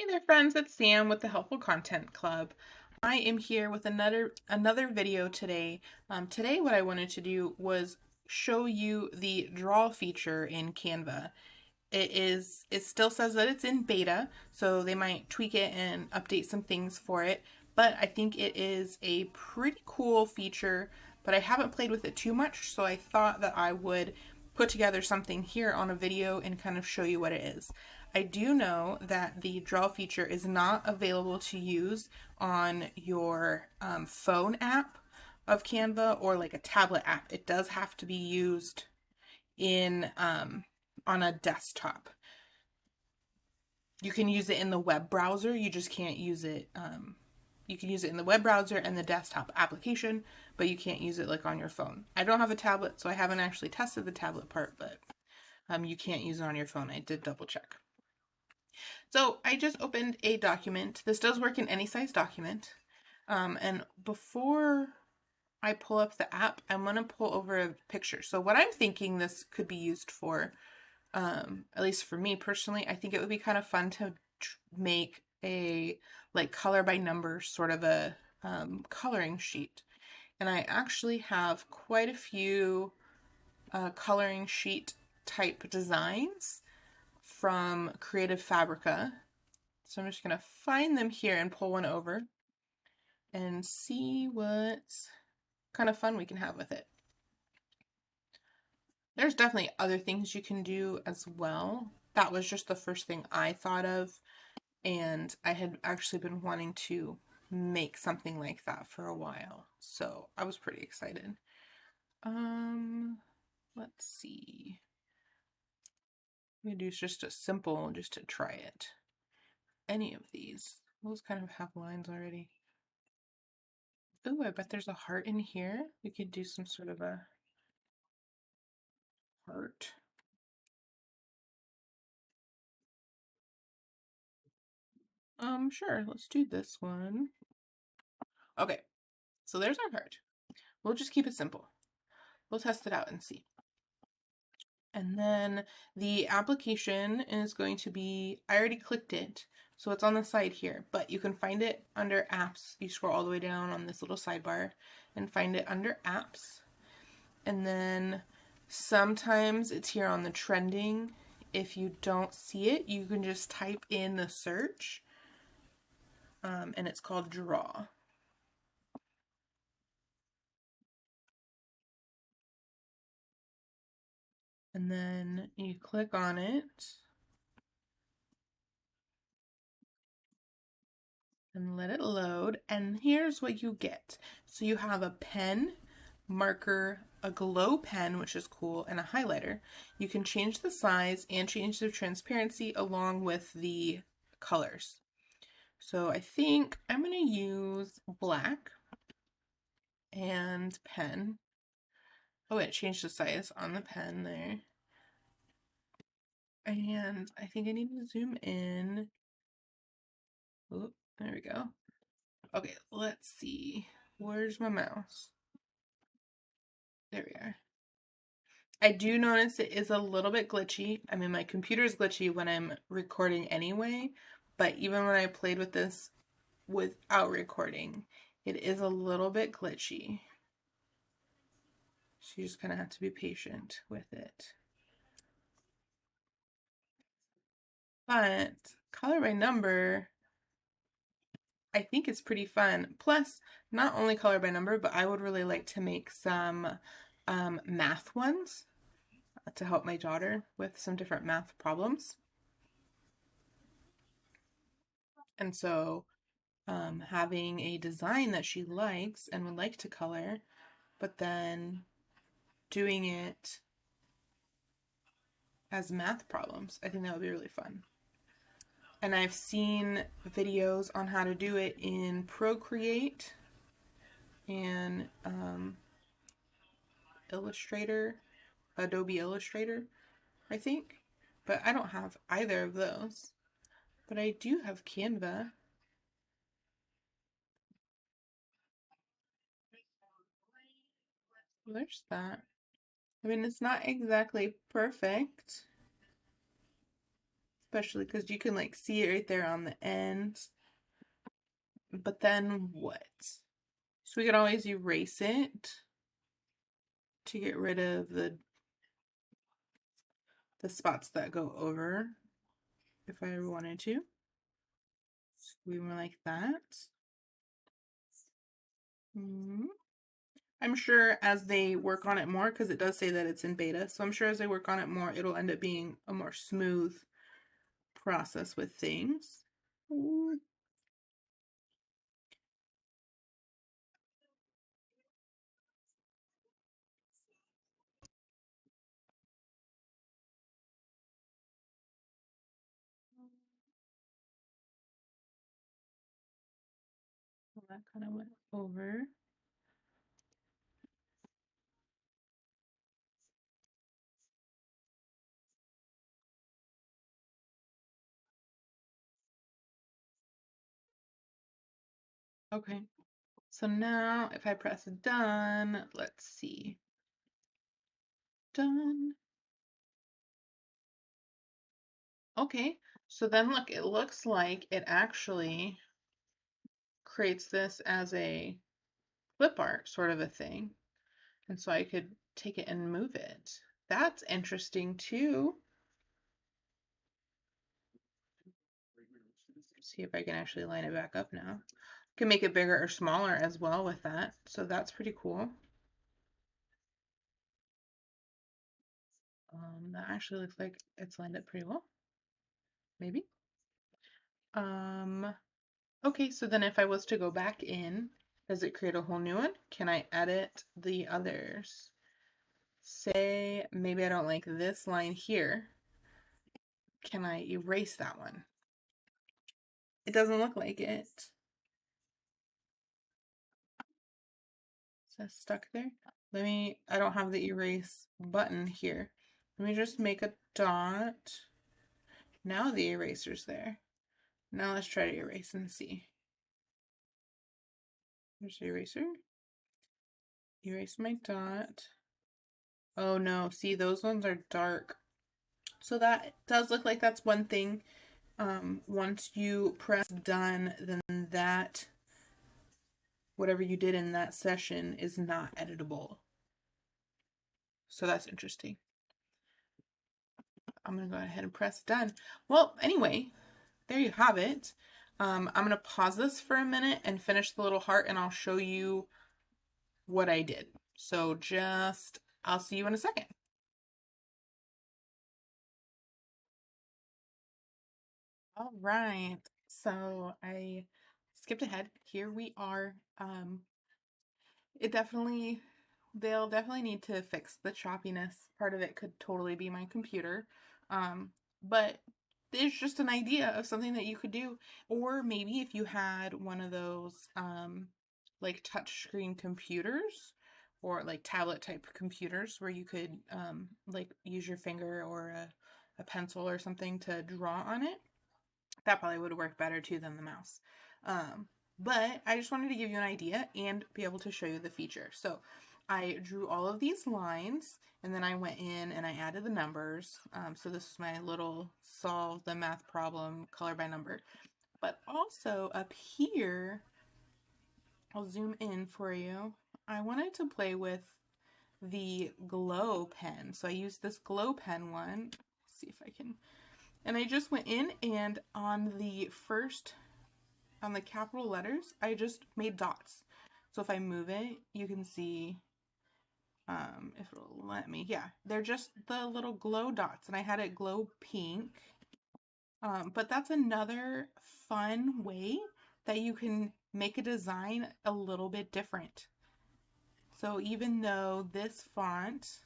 there, friends, it's Sam with the Helpful Content Club. I am here with another video today. Today what I wanted to do was show you the draw feature in Canva. It still says that it's in beta, so they might tweak it and update some things for it, but I think it is a pretty cool feature, but I haven't played with it too much, so I thought that I would put together something here on a video and kind of show you what it is. I do know that the draw feature is not available to use on your phone app of Canva or like a tablet app. It does have to be used in on a desktop. You can use it in the web browser, you just can't use it. You can use it in the web browser and the desktop application, but you can't use it like on your phone. I don't have a tablet, so I haven't actually tested the tablet part, but you can't use it on your phone. I did double check. So I just opened a document. This does work in any size document. And before I pull up the app, I'm going to pull over a picture. So what I'm thinking this could be used for, at least for me personally, I think it would be kind of fun to make a like color by number sort of a coloring sheet. And I actually have quite a few coloring sheet type designs from Creative Fabrica. So I'm just going to find them here and pull one over and see what kind of fun we can have with it. There's definitely other things you can do as well. That was just the first thing I thought of, and I had actually been wanting to make something like that for a while, so I was pretty excited. Let's see. I'm gonna do just a simple, just to try it. Any of these. Those kind of have lines already. Ooh, I bet there's a heart in here. We could do some sort of a heart. Sure, let's do this one. Okay, so there's our heart. We'll just keep it simple. We'll test it out and see. And then the application is going to be, I already clicked it, so it's on the side here, but you can find it under apps. You scroll all the way down on this little sidebar and find it under apps. And then sometimes it's here on the trending. If you don't see it, you can just type in the search, and it's called Draw. And then you click on it and let it load, and here's what you get. So you have a pen, marker, a glow pen, which is cool, and a highlighter. You can change the size and change the transparency along with the colors. So I think I'm going to use black and pen. Oh, it changed the size on the pen there. And I think I need to zoom in. Oh, there we go. Okay, let's see. Where's my mouse? There we are. I do notice it is a little bit glitchy. I mean, my computer is glitchy when I'm recording anyway, but even when I played with this without recording, it is a little bit glitchy. So you just kind of have to be patient with it. But color by number, I think it's pretty fun. Plus, not only color by number, but I would really like to make some math ones to help my daughter with some different math problems. And so having a design that she likes and would like to color, but then doing it as math problems, I think that would be really fun. And I've seen videos on how to do it in Procreate and Illustrator, Adobe Illustrator, I think. But I don't have either of those. But I do have Canva. Well, there's that. I mean, it's not exactly perfect. especially because you can like see it right there on the end. But then what? So we could always erase it to get rid of the spots that go over if I ever wanted to. So we went like that. I'm sure as they work on it more, because it does say that it's in beta, so I'm sure as they work on it more, it'll end up being a more smooth process with things. Ooh. Well, that kind of went over. Okay, so now if I press done, let's see. Done. Okay, so then look, it looks like it actually creates this as a clip art sort of a thing. And so I could take it and move it. That's interesting too. See if I can actually line it back up now. Can make it bigger or smaller as well with that. So that's pretty cool. That actually looks like it's lined up pretty well. Maybe. Okay, so then if I was to go back in, does it create a whole new one? Can I edit the others? Say maybe I don't like this line here. Can I erase that one? It doesn't look like it. Is that stuck there? I don't have the erase button here. Let me just make a dot. Now the eraser's there. Now let's try to erase and see. There's the eraser. Erase my dot. Oh no, see those ones are dark. So that does look like that's one thing. Once you press done, then that, whatever you did in that session is not editable. So that's interesting. I'm gonna go ahead and press done. Well, anyway, there you have it. I'm going to pause this for a minute and finish the little heart, and I'll show you what I did. So I'll see you in a second. All right. So I skipped ahead. Here we are. They'll definitely need to fix the choppiness. Part of it could totally be my computer. But it's just an idea of something that you could do. Or maybe if you had one of those like touchscreen computers or like tablet type computers where you could like use your finger or a pencil or something to draw on it, that probably would work better too than the mouse. But I just wanted to give you an idea and be able to show you the feature. So I drew all of these lines and then I went in and I added the numbers. So this is my little solve the math problem color by number. But also up here, I'll zoom in for you. I wanted to play with the glow pen. So I used this glow pen one. Let's see if I can. And I just went in and on the capital letters, I just made dots. So if I move it, you can see if it'll let me. Yeah, they're just the little glow dots, and I had it glow pink. But that's another fun way that you can make a design a little bit different. So even though this font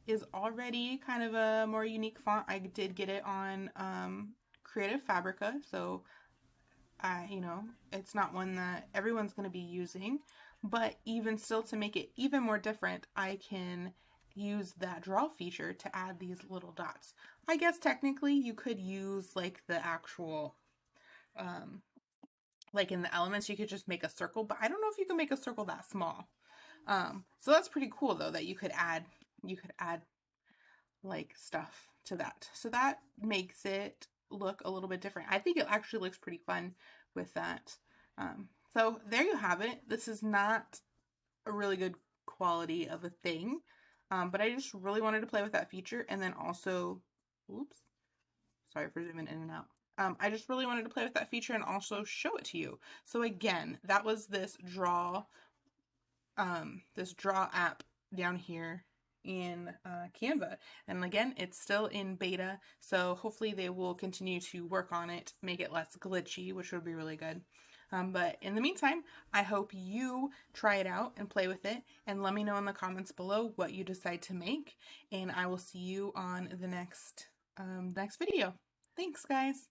is already kind of a more unique font, I did get it on Creative Fabrica, so it's not one that everyone's going to be using, but even still, to make it even more different, I can use that draw feature to add these little dots. I guess technically you could use like the actual, like in the elements, you could just make a circle, but I don't know if you can make a circle that small. So that's pretty cool though, that you could add like stuff to that. So that makes it look a little bit different. I think it actually looks pretty fun with that. So there you have it. This is not a really good quality of a thing, but I just really wanted to play with that feature, and then also, oops, sorry for zooming in and out. I just really wanted to play with that feature and also show it to you. So again, that was this draw app down here in Canva. And again, it's still in beta, so hopefully they will continue to work on it, make it less glitchy, which would be really good. But in the meantime, I hope you try it out and play with it, and let me know in the comments below what you decide to make, and I will see you on the next video. Thanks, guys.